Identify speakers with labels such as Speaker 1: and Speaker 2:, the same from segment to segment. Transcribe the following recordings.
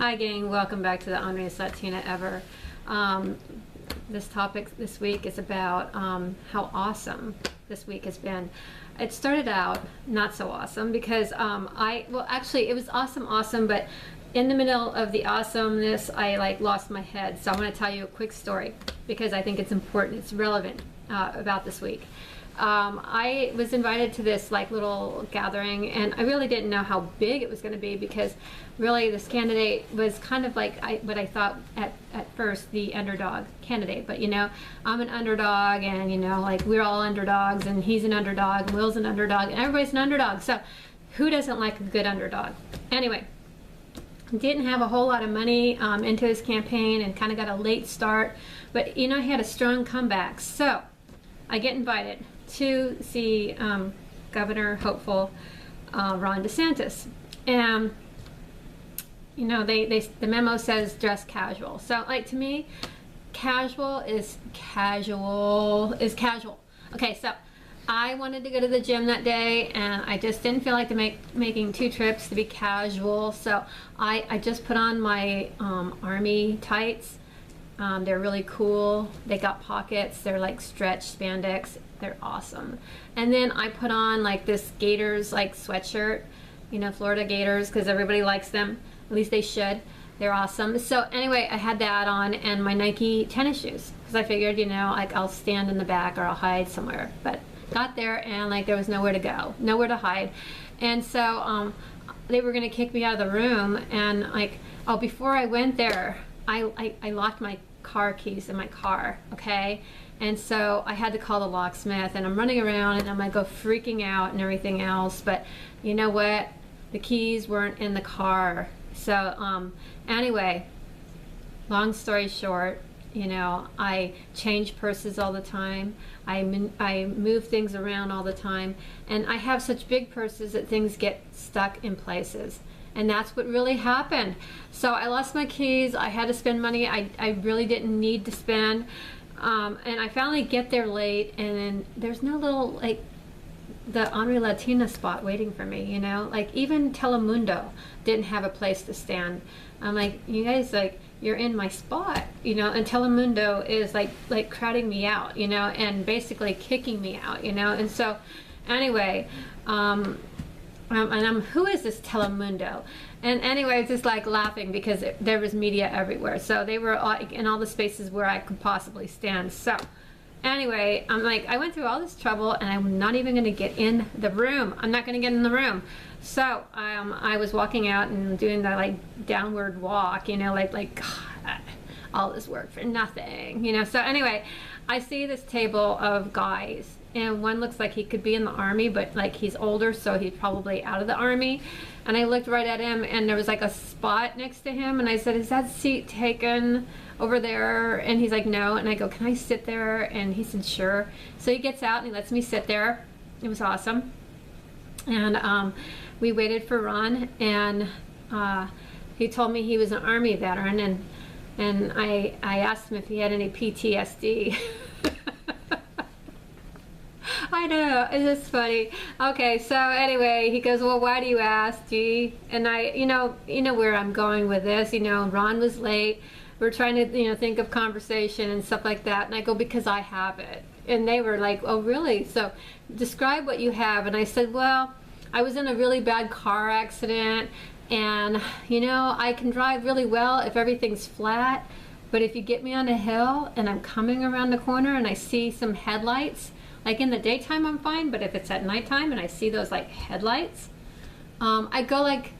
Speaker 1: Hi gang, welcome back to the Ornery Latina ever. This topic this week is about how awesome this week has been. It started out not so awesome because actually it was awesome, but in the middle of the awesomeness I lost my head. So I want to tell you a quick story because I think it's important, it's relevant about this week. I was invited to this little gathering, and I really didn't know how big it was going to be because really this candidate was kind of like what I thought at first, the underdog candidate. But I'm an underdog, and we're all underdogs, and he's an underdog, and Will's an underdog, and everybody's an underdog. So who doesn't like a good underdog? Anyway, didn't have a whole lot of money into his campaign and kind of got a late start, but he had a strong comeback. So I get invited to see Governor hopeful Ron Desantis, and the memo says dress casual. So to me, casual is casual. Okay, so I wanted to go to the gym that day, and I just didn't feel like making 2 trips to be casual. So I just put on my army tights. They're really cool. They got pockets. They're like stretch spandex. They're awesome. And then I put on this Gators sweatshirt, Florida Gators, because everybody likes them. At least they should. They're awesome. So anyway, I had that on, and my Nike tennis shoes, because I figured I'll stand in the back or I'll hide somewhere. But got there, and there was nowhere to go, nowhere to hide. And so they were gonna kick me out of the room, and before I went there, I locked my car keys in my car, okay? And so I had to call the locksmith, and I'm running around, and I'm go freaking out and everything else. But you know what? The keys weren't in the car. So anyway, long story short, I change purses all the time. I move things around all the time, and I have such big purses that things get stuck in places. And that's what really happened. So I lost my keys. I had to spend money I really didn't need to spend. And I finally get there late, and then there's no little the Ornery Latina spot waiting for me, even Telemundo didn't have a place to stand. I'm you guys, you're in my spot, and Telemundo is crowding me out, and basically kicking me out, and so anyway, and who is this Telemundo? And anyway, I was just laughing because there was media everywhere. So they were in all the spaces where I could possibly stand. So anyway, I'm I went through all this trouble, and I'm not even going to get in the room. I'm not going to get in the room. So I was walking out and doing the downward walk, God, all this work for nothing, So anyway, I see this table of guys, and one looks like he could be in the army, but he's older, so he's probably out of the army. And I looked right at him, and there was a spot next to him, and I said, "Is that seat taken over there?" And he's like, "No." And I go, "Can I sit there?" And he said, "Sure." So he gets out and he lets me sit there. It was awesome. And we waited for Ron, and he told me he was an army veteran, and I asked him if he had any PTSD. I know, it's just funny. Okay, so anyway, he goes, "Well, why do you ask, G?" And I, you know where I'm going with this. Ron was late. We're trying to, think of conversation and stuff like that. And I go, "Because I have it." And they were like, "Oh, really? So describe what you have." And I said, "Well, I was in a really bad car accident, and, I can drive really well if everything's flat. But if you get me on a hill and I'm coming around the corner and I see some headlights, in the daytime I'm fine, but if it's at nighttime and I see those headlights, I go like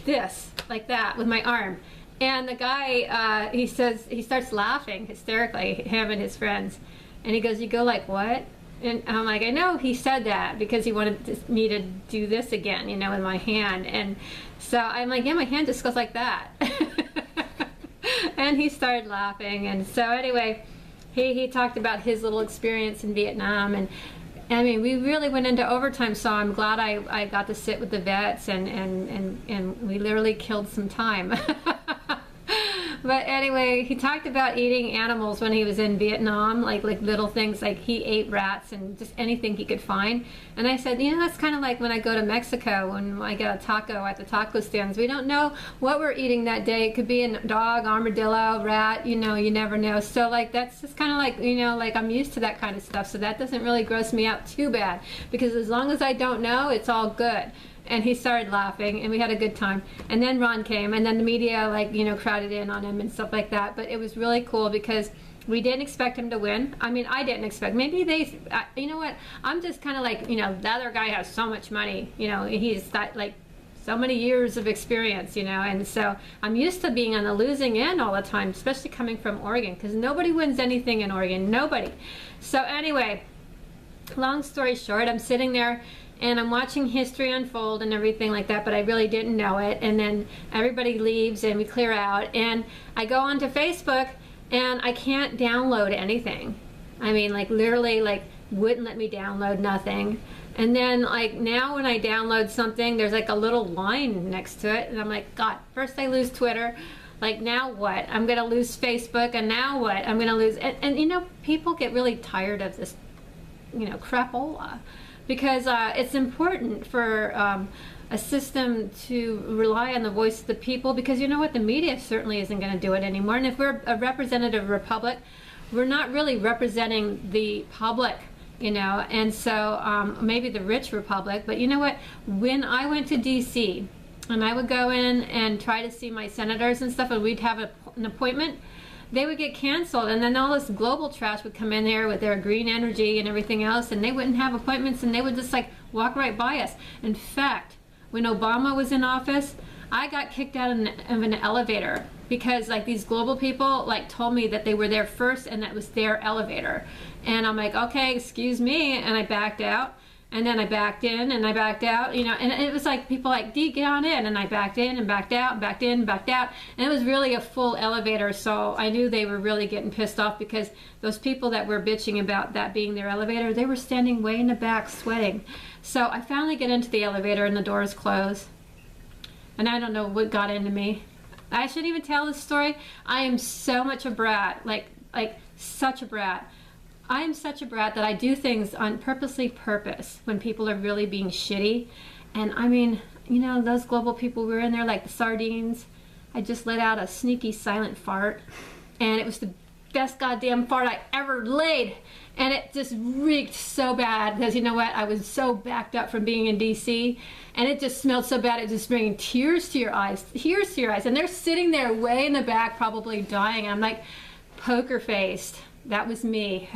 Speaker 1: this, like that with my arm." And the guy, he starts laughing hysterically, him and his friends, and he goes, "You go like what?" And I'm like, "I know he said that because he wanted me to do this again, with my hand." And so I'm like, "Yeah, my hand just goes like that." And he started laughing, and so anyway, he talked about his little experience in Vietnam, and I mean, we really went into overtime, so I'm glad I got to sit with the vets, and we literally killed some time. But anyway, he talked about eating animals when he was in Vietnam, like little things, like he ate rats and just anything he could find. And I said, you know, that's kind of like when I go to Mexico, when I get a taco at the taco stands. We don't know what we're eating that day. It could be a dog, armadillo, rat, you know, you never know. So like that's just kind of like, you know, like I'm used to that kind of stuff. So that doesn't really gross me out too bad, because as long as I don't know, it's all good. And he started laughing, and we had a good time. And then Ron came, and then the media, like, you know, crowded in on him and stuff like that. But it was really cool because we didn't expect him to win. I mean, I didn't expect. Maybe they, you know what? I'm just kind of like, you know, the other guy has so much money. You know, he's got like so many years of experience, you know. And so I'm used to being on the losing end all the time, especially coming from Oregon, because nobody wins anything in Oregon. Nobody. So anyway, long story short, I'm sitting there and I'm watching history unfold and everything like that, but I really didn't know it. And then everybody leaves and we clear out, and I go onto Facebook and I can't download anything. I mean, like literally, like wouldn't let me download nothing. And then like now when I download something, there's like a little line next to it, and I'm like, God, first I lose Twitter, like now what? I'm gonna lose Facebook, and now what? I'm gonna lose, and you know, people get really tired of this, you know, crapola. Because it's important for a system to rely on the voice of the people, because you know what, the media certainly isn't going to do it anymore. And if we're a representative republic, we're not really representing the public, you know. And so maybe the rich republic, but you know what, when I went to DC and I would go in and try to see my senators and stuff, and we'd have an appointment, they would get canceled, and then all this global trash would come in there with their green energy and everything else, and they wouldn't have appointments, and they would just like walk right by us. In fact, when Obama was in office, I got kicked out of an elevator because like these global people like told me that they were there first and that was their elevator. And I'm like, okay, excuse me, and I backed out. And then I backed in and I backed out, you know, and it was like people like, Dee, get on in. And I backed in and backed out and backed in and backed out. And it was really a full elevator. So I knew they were really getting pissed off, because those people that were bitching about that being their elevator, they were standing way in the back sweating. So I finally get into the elevator and the doors close. And I don't know what got into me. I shouldn't even tell this story. I am so much a brat, like such a brat. I am such a brat that I do things on purpose when people are really being shitty. And I mean, you know, those global people were in there like the sardines. I just let out a sneaky silent fart, and it was the best goddamn fart I ever laid. And it just reeked so bad, because you know what, I was so backed up from being in DC, and it just smelled so bad, it just bringing tears to your eyes. And they're sitting there way in the back probably dying, and I'm like poker faced. That was me.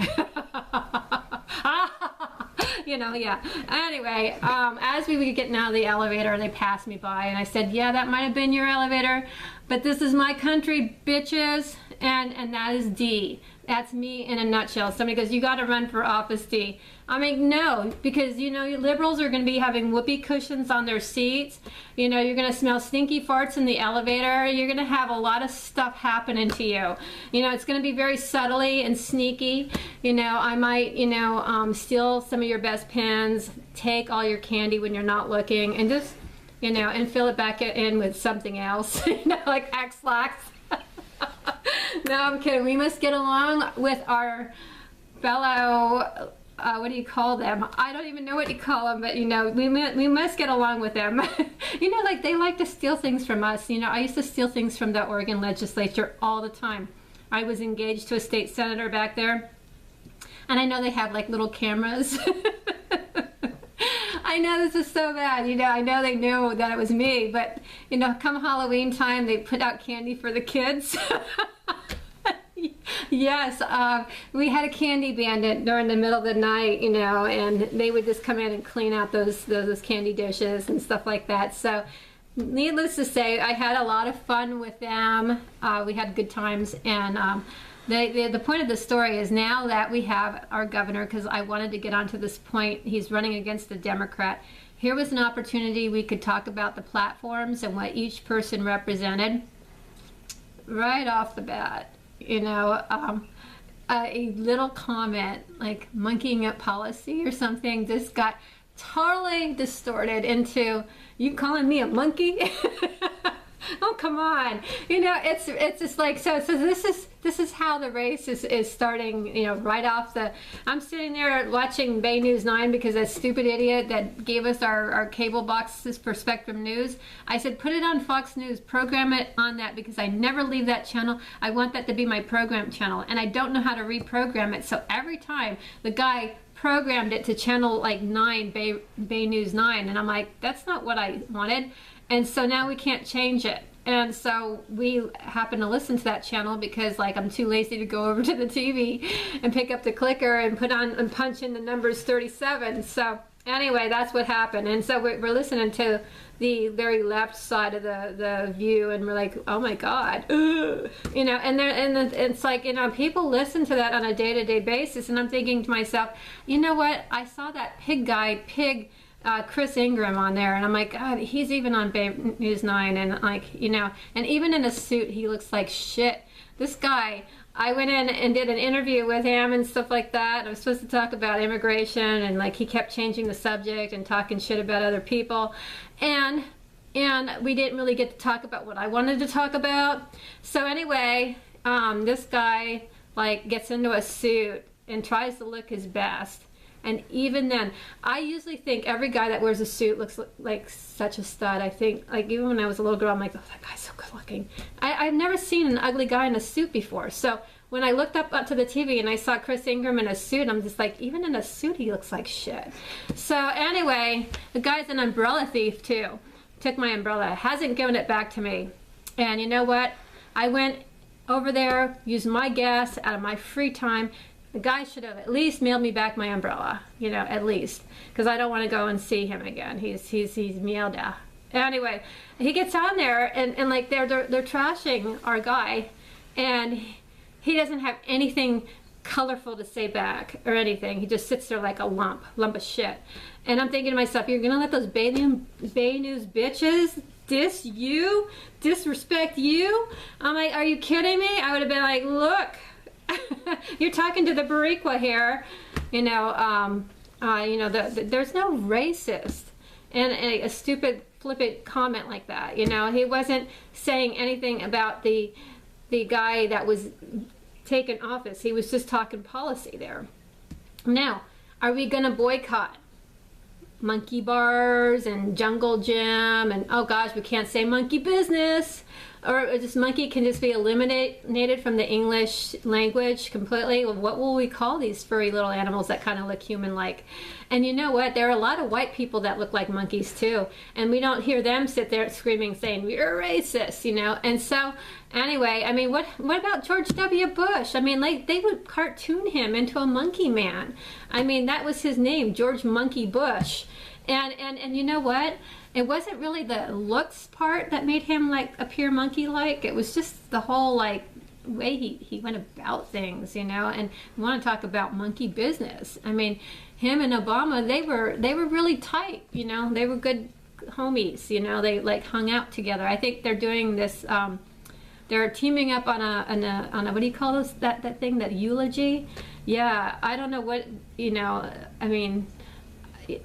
Speaker 1: You know, yeah. Anyway, as we were getting out of the elevator, they passed me by, and I said, yeah, that might have been your elevator, but this is my country, bitches, and that is D. That's me in a nutshell. Somebody goes, you got to run for office, D. I mean, no, because, you know, you liberals are going to be having whoopee cushions on their seats. You know, you're going to smell stinky farts in the elevator. You're going to have a lot of stuff happening to you. You know, it's going to be very subtly and sneaky. You know, I might, you know, steal some of your best pens, take all your candy when you're not looking, and just, you know, and fill it back in with something else, you know, like X-Lax. No, I'm kidding. We must get along with our fellow, what do you call them? I don't even know what you call them, but you know, we must get along with them. You know, like they like to steal things from us. You know, I used to steal things from the Oregon legislature all the time. I was engaged to a state senator back there, and I know they have like little cameras. I know this is so bad, you know, I know they knew that it was me, but, you know, come Halloween time, they put out candy for the kids. Yes, we had a candy bandit during the middle of the night, you know, and they would just come in and clean out those candy dishes and stuff like that. So, needless to say, I had a lot of fun with them. We had good times, and the point of the story is, now that we have our governor, because I wanted to get onto this point, he's running against a Democrat. Here was an opportunity we could talk about the platforms and what each person represented right off the bat. You know, a little comment like monkeying up policy or something just got totally distorted into, you calling me a monkey? Oh, come on. You know, it's just like, so this is how the race is starting, you know, right off the, I'm sitting there watching Bay News 9 because that stupid idiot that gave us our cable boxes for Spectrum News, I said, put it on Fox News, program it on that, because I never leave that channel. I want that to be my program channel, and I don't know how to reprogram it. So every time the guy programmed it to channel like 9, Bay News 9, and I'm like, that's not what I wanted. And so now we can't change it. And so we happen to listen to that channel because, like, I'm too lazy to go over to the TV and pick up the clicker and put on and punch in the numbers 37. So anyway, that's what happened. And so we're listening to the very left side of the view, and we're like, oh my God, ugh. You know, and it's like, you know, people listen to that on a day-to-day basis, and I'm thinking to myself, you know what? I saw that Chris Ingram on there, and I'm like, God, he's even on Bay News 9, and like, you know, and even in a suit, he looks like shit. This guy, I went in and did an interview with him and stuff like that. I was supposed to talk about immigration, and like he kept changing the subject and talking shit about other people, and we didn't really get to talk about what I wanted to talk about. So anyway, this guy like gets into a suit and tries to look his best. And even then, I usually think every guy that wears a suit looks like such a stud. I think, like, even when I was a little girl, I'm like, oh, that guy's so good looking. I've never seen an ugly guy in a suit before. So when I looked up to the TV and I saw Chris Ingram in a suit, I'm just like, even in a suit, he looks like shit. So anyway, the guy's an umbrella thief too. Took my umbrella, hasn't given it back to me. And you know what? I went over there, used my gas out of my free time. The guy should have at least mailed me back my umbrella, you know, at least, because I don't want to go and see him again. He's mailed out. Anyway, he gets on there, and like they're trashing our guy, and he doesn't have anything colorful to say back or anything. He just sits there like a lump of shit. And I'm thinking to myself, you're gonna let those Bay News bitches disrespect you? I'm like, are you kidding me? I would have been like, look. You're talking to the Boricua here, you know. You know, there's no racist and a stupid flippant comment like that. You know, he wasn't saying anything about the guy that was taking office. He was just talking policy there. Now, are we gonna boycott monkey bars and jungle gym and, oh gosh, we can't say monkey business? Or just monkey can just be eliminated from the English language completely? What will we call these furry little animals that kind of look human-like? And you know what? There are a lot of white people that look like monkeys too, and we don't hear them sit there screaming, saying we're racist, you know. And so, anyway, I mean, what about George W. Bush? I mean, like, they would cartoon him into a monkey man. I mean, that was his name, George Monkey Bush. And you know what? It wasn't really the looks part that made him like appear monkey-like. It was just the whole like way he went about things, you know. And we want to talk about monkey business. I mean, him and Obama, they were really tight, you know. They were good homies, you know. They like hung out together. I think they're doing this. They're teaming up on a what do you call this, that thing, that eulogy? Yeah, I don't know what, you know. I mean,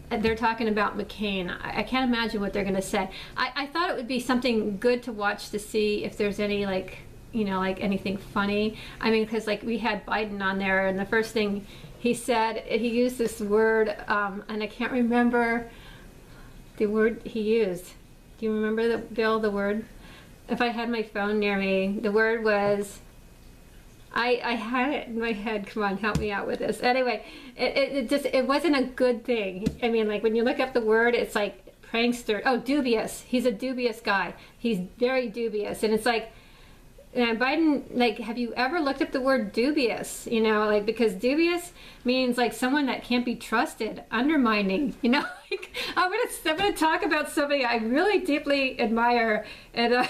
Speaker 1: they're talking about McCain. I can't imagine what they're going to say. I thought it would be something good to watch to see if there's any, like, you know, like anything funny. I mean, because like we had Biden on there, and the first thing he said, he used this word, and I can't remember the word he used. Do you remember, Bill, the word? If I had my phone near me, the word was, I had it in my head. Come on, help me out with this. Anyway, it wasn't a good thing. I mean, like when you look up the word, it's like prankster. Oh, dubious. He's a dubious guy. He's very dubious. And it's like, Biden, like, have you ever looked up the word dubious? You know, like, because dubious means like someone that can't be trusted, undermining, you know. Like, I'm gonna talk about somebody I really deeply admire, and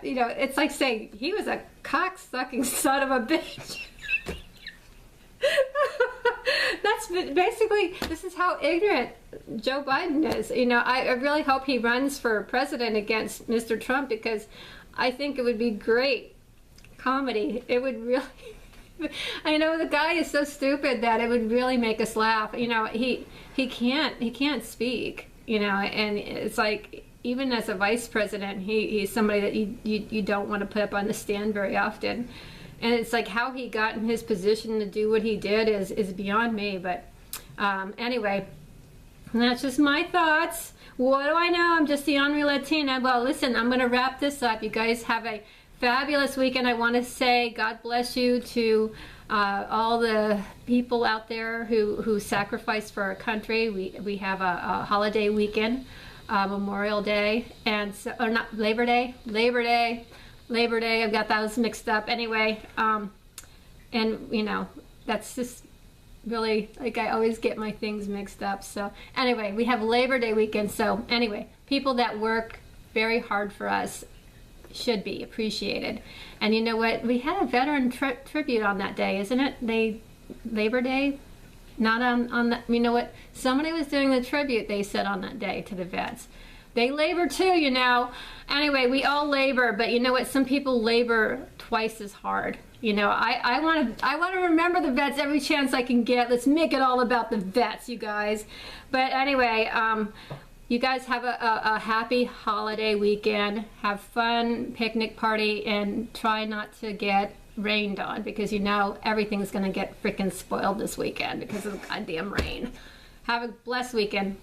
Speaker 1: you know, it's like saying he was a cock-sucking son of a bitch. That's basically, this is how ignorant Joe Biden is. You know, I really hope he runs for president against Mr. Trump, because I think it would be great comedy. It would really, I know the guy is so stupid that it would really make us laugh. You know, he can't speak, you know, and it's like, even as a vice president, he's somebody that you don't want to put up on the stand very often. And it's like how he got in his position to do what he did is beyond me. But anyway, that's just my thoughts. What do I know? I'm just the Ornery Latina. Well, listen, I'm going to wrap this up. You guys have a fabulous weekend. I want to say God bless you to all the people out there who sacrifice for our country. We have a holiday weekend, Memorial Day, and so, or not Labor Day. I've got those mixed up. Anyway, and you know, that's just really, like, I always get my things mixed up. So anyway, we have Labor Day weekend. So anyway, people that work very hard for us should be appreciated. And you know what? We had a veteran tribute on that day, isn't it? Labor Day? Not on that. You know what? Somebody was doing the tribute, they said, on that day to the vets. They labor too, you know. Anyway, we all labor, but you know what? Some people labor twice as hard. You know, I want to remember the vets every chance I can get. Let's make it all about the vets, you guys. But anyway, you guys have a happy holiday weekend. Have fun, picnic party, and try not to get rained on, because you know everything's going to get freaking spoiled this weekend because of the goddamn rain. Have a blessed weekend.